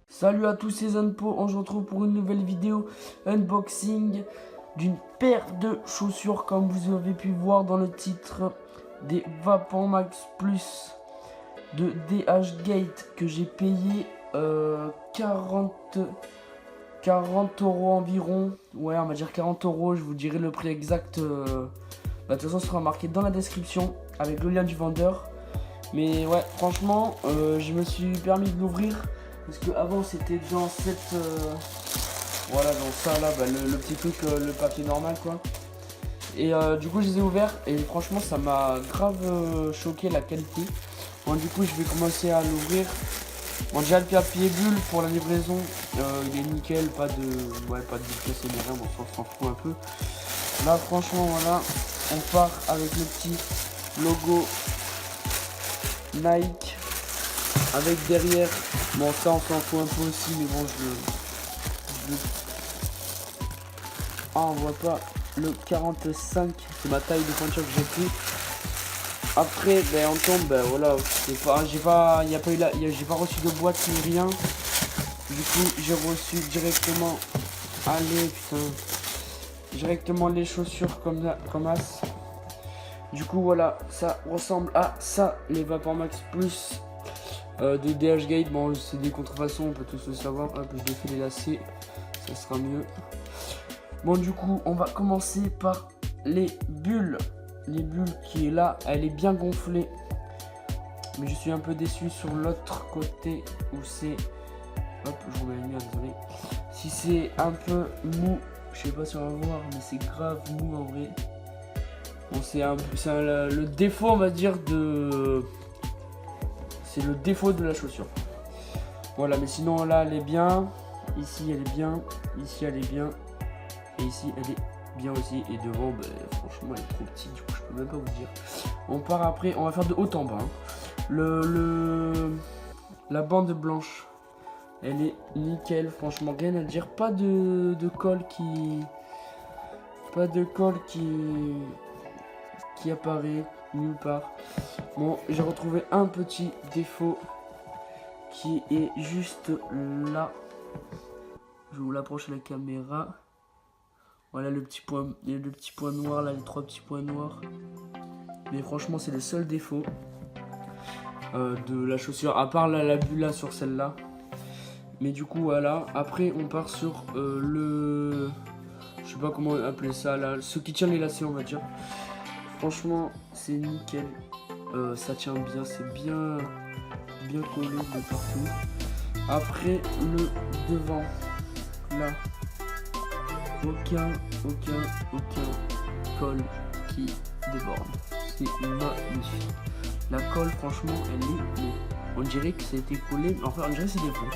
Salut à tous, c'est Zanpo, on se retrouve pour une nouvelle vidéo unboxing d'une paire de chaussures comme vous avez pu voir dans le titre, des Vapor Max Plus de DH Gate que j'ai payé 40 € environ. Ouais, on va dire 40 €, je vous dirai le prix exact. De toute façon, ce sera marqué dans la description avec le lien du vendeur. Mais ouais, franchement, je me suis permis de l'ouvrir. Parce que avant c'était dans cette voilà, dans ça là, le petit truc, le papier normal quoi. Et du coup je les ai ouverts et franchement ça m'a grave choqué la qualité. Bon, du coup je vais commencer à l'ouvrir. Bon, déjà le papier bulle pour la livraison, il est nickel, pas de dédicace ni rien, bon, on s'en fout un peu. Là franchement voilà, on part avec le petit logo Nike. Avec derrière, bon ça on s'en fout un peu aussi, mais bon ah, on voit pas le 45, c'est ma taille de pointure que j'ai pris. Après ben on tombe, ben voilà, j'ai pas reçu de boîte ni rien. Du coup j'ai reçu directement, directement les chaussures comme as. Du coup voilà, ça ressemble à ça, les Vapor Max Plus. De DH Gate, bon c'est des contrefaçons, on peut tous le savoir. Hop, je défais les lacets, ça sera mieux. Bon, du coup on va commencer par les bulles. Les bulles qui est là, elle est bien gonflée, mais je suis un peu déçu sur l'autre côté où c'est, hop je remets la lumière, désolé, si c'est un peu mou, je sais pas si on va voir, mais c'est grave mou en vrai. Bon, c'est le défaut on va dire de... C'est le défaut de la chaussure. Voilà, mais sinon là elle est bien. Ici elle est bien. Ici elle est bien. Et ici elle est bien aussi. Et devant, ben, franchement elle est trop petite. Du coup je peux même pas vous dire. On part après, on va faire de haut en bas. Hein. La bande blanche, elle est nickel. Franchement rien à dire. Pas de colle qui... Pas de colle qui apparaît nulle part. Bon, j'ai retrouvé un petit défaut qui est juste là. Je vous l'approche à la caméra. Voilà le petit point noir là, les 3 petits points noirs. Mais franchement c'est le seul défaut de la chaussure, à part la bulle là sur celle-là. Mais du coup voilà, après on part sur je sais pas comment appeler ça là, ce qui tient les lacets on va dire. Franchement c'est nickel, ça tient bien, c'est bien collé de partout. Après le devant là, aucun colle qui déborde, c'est magnifique. La colle franchement elle est, on dirait que ça a été collé, enfin on dirait que c'est des points.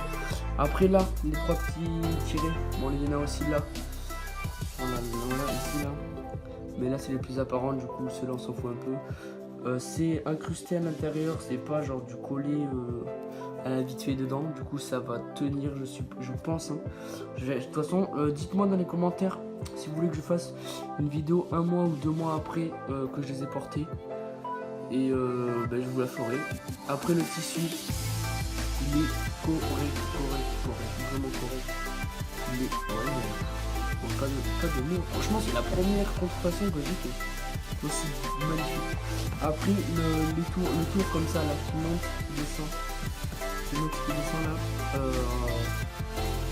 Après là les 3 petits tirés, bon il y en a aussi là, voilà ici là. Mais là c'est les plus apparents, du coup ceux-là on s'en fout un peu. C'est incrusté à l'intérieur, c'est pas genre du collé à la vite fait dedans. Du coup ça va tenir, je pense. Hein. De toute façon, dites-moi dans les commentaires si vous voulez que je fasse une vidéo 1 mois ou 2 mois après que je les ai portés. Et ben, je vous la ferai. Après le tissu, il est correct, vraiment correct. Il est pas de mots. Franchement c'est la première contrefaçon que j'ai fait. Aussi magnifique. Après le tour comme ça là, qui monte, qui descend. Qui monte, qui descend là.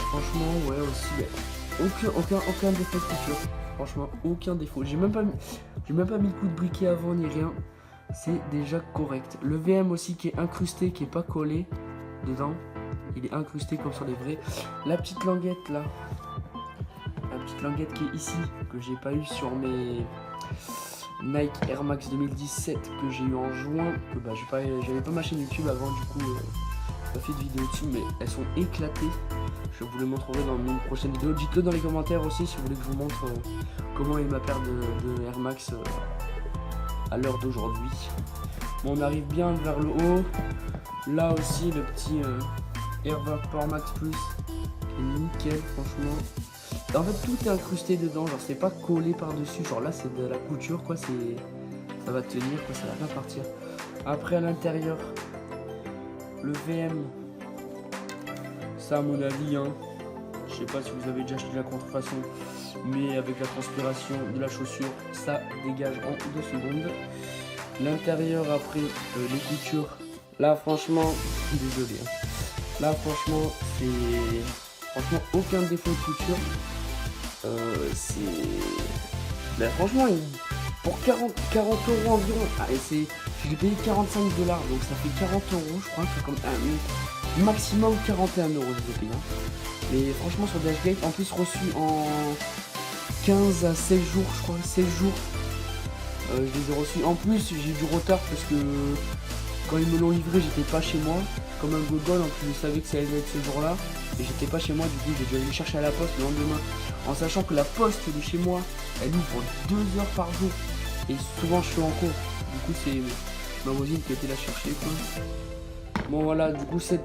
Franchement ouais aussi. Aucun défaut de couture. Franchement aucun défaut. J'ai même pas mis le coup de briquet avant ni rien. C'est déjà correct. Le VM aussi qui est incrusté, qui est pas collé dedans. Il est incrusté comme sur les vrais. La petite languette là. La petite languette qui est ici, que j'ai pas eu sur mes Nike Air Max 2017 que j'ai eu en juin. Que bah j'avais pas ma chaîne YouTube avant, du coup j'ai pas fait de vidéo dessus, mais elles sont éclatées. Je vous les montrerai dans une prochaine vidéo. Dites-le dans les commentaires aussi si vous voulez que je vous montre comment est ma paire de Air Max à l'heure d'aujourd'hui. Bon, on arrive bien vers le haut. Là aussi le petit Air Vapor Max Plus est nickel franchement. En fait, tout est incrusté dedans, genre c'est pas collé par-dessus, genre là c'est de la couture quoi, c'est ça va tenir quoi, ça va pas partir. Après à l'intérieur, le VM, ça à mon avis, hein, je sais pas si vous avez déjà acheté la contrefaçon, mais avec la transpiration de la chaussure, ça dégage en 2 secondes. L'intérieur après, les coutures, là franchement, désolé, hein. Là franchement, c'est franchement aucun défaut de couture. Ben, franchement, pour 40 € environ, je l'ai payé 45 $, donc ça fait 40 €, je crois, comme maximum 41 € je l'ai payé. Mais franchement, sur Dashgate, en plus reçu en 15 à 16 jours, je crois, 16 jours, je les ai reçus. En plus, j'ai eu du retard parce que quand ils me l'ont livré, j'étais pas chez moi. Comme un gogol, en plus, je savais que ça allait être ce jour-là. Et j'étais pas chez moi, du coup, j'ai dû aller le chercher à la poste le lendemain. En sachant que la poste de chez moi, elle ouvre 2 heures par jour. Et souvent, je suis en cours. Du coup, c'est ma voisine qui a été la chercher, quoi. Bon, voilà, du coup, cette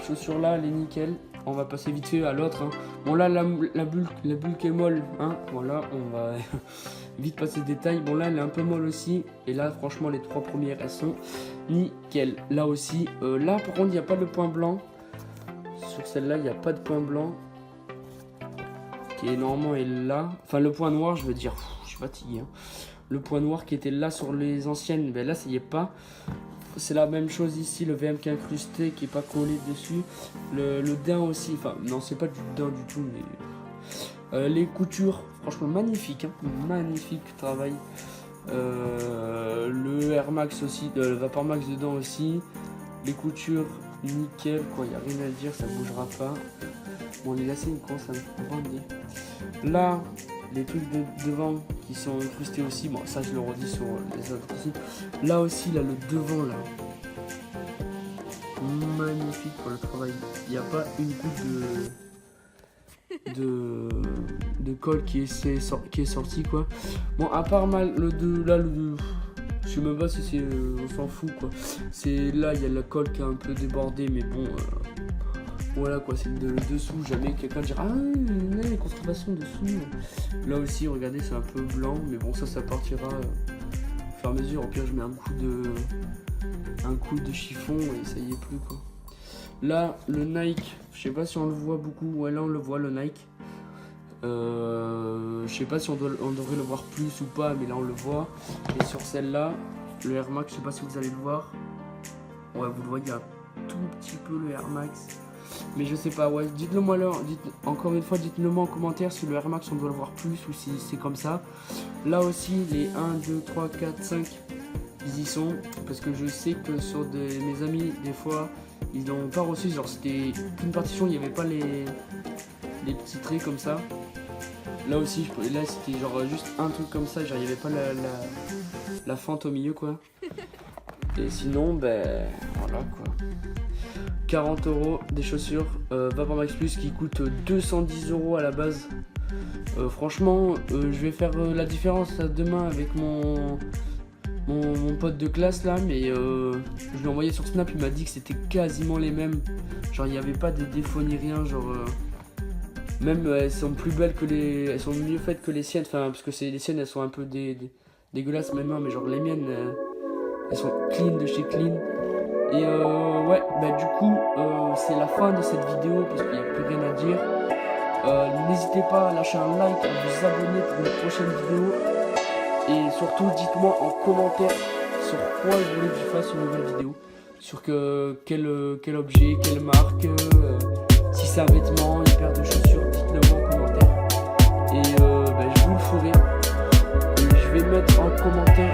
chaussure-là, elle est nickel. On va passer vite fait à l'autre, hein. Bon, là, la bulle qui est molle, hein. Voilà, on va vite passer les détails. Bon, là, elle est un peu molle aussi. Et là, franchement, les 3 premières, elles sont nickel. Là aussi, là, par contre, il n'y a pas de point blanc. Sur celle-là, il n'y a pas de point blanc. Qui est normalement est là. Enfin, le point noir, je veux dire. Je suis fatigué, hein. Le point noir qui était là sur les anciennes, ben là, ça y est pas. C'est la même chose ici, le VM qui est incrusté, qui est pas collé dessus. Le daim aussi, enfin non c'est pas du daim du tout, mais les coutures, franchement magnifique, hein, magnifique travail. Le Air Max aussi, le Vapor Max dedans aussi. Les coutures nickel, quoi, y a rien à dire, ça bougera pas. Bon les lacets ils commencent à me bander. Là, les trucs devant qui sont incrustés aussi, bon ça je le redis sur les autres aussi. Là aussi, là le devant là, magnifique pour le travail. Il n'y a pas une goutte de colle qui est sortie quoi. Bon à part mal je sais même pas si c'est on s'en fout quoi. C'est là il y a la colle qui a un peu débordé mais bon. Voilà quoi, c'est le dessous, jamais quelqu'un dira ah les contrefaçons dessous. Là aussi regardez c'est un peu blanc mais bon ça partira au fur et à mesure. Au pire je mets un coup de chiffon et ça y est plus quoi. Là le Nike, je sais pas si on le voit beaucoup, ouais là on le voit le Nike. Je sais pas si on devrait le voir plus ou pas mais là on le voit. Et sur celle-là, le Air Max, je sais pas si vous allez le voir. Ouais vous le voyez un tout petit peu le Air Max. Mais je sais pas, ouais, dites-le moi là, encore une fois, dites-le moi en commentaire si le Air Max on doit le voir plus ou si c'est comme ça. Là aussi, les 1, 2, 3, 4, 5, ils y sont. Parce que je sais que sur mes amis, des fois, ils n'ont pas reçu, genre c'était une partition, il n'y avait pas les petits traits comme ça. Là aussi, là c'était genre juste un truc comme ça, genre il n'y avait pas la fente au milieu quoi. Et sinon, ben voilà quoi. 40 € des chaussures Vapor Max Plus qui coûtent 210 € à la base. Franchement, je vais faire la différence demain avec mon pote de classe là, mais je lui ai envoyé sur Snap, il m'a dit que c'était quasiment les mêmes. Genre il n'y avait pas de défaut ni rien, genre même elles sont plus belles que elles sont mieux faites que les siennes, enfin parce que les siennes elles sont un peu dégueulasses maintenant, mais genre les miennes elles sont clean de chez clean. Et ouais, bah du coup, c'est la fin de cette vidéo parce qu'il n'y a plus rien à dire. N'hésitez pas à lâcher un like, à vous abonner pour une prochaine vidéo. Et surtout, dites-moi en commentaire sur quoi je voulais que je fasse une nouvelle vidéo. Sur quel objet, quelle marque, si c'est un vêtement, une paire de chaussures, dites-le moi en commentaire. Et bah, je vous le ferai. Et je vais mettre en commentaire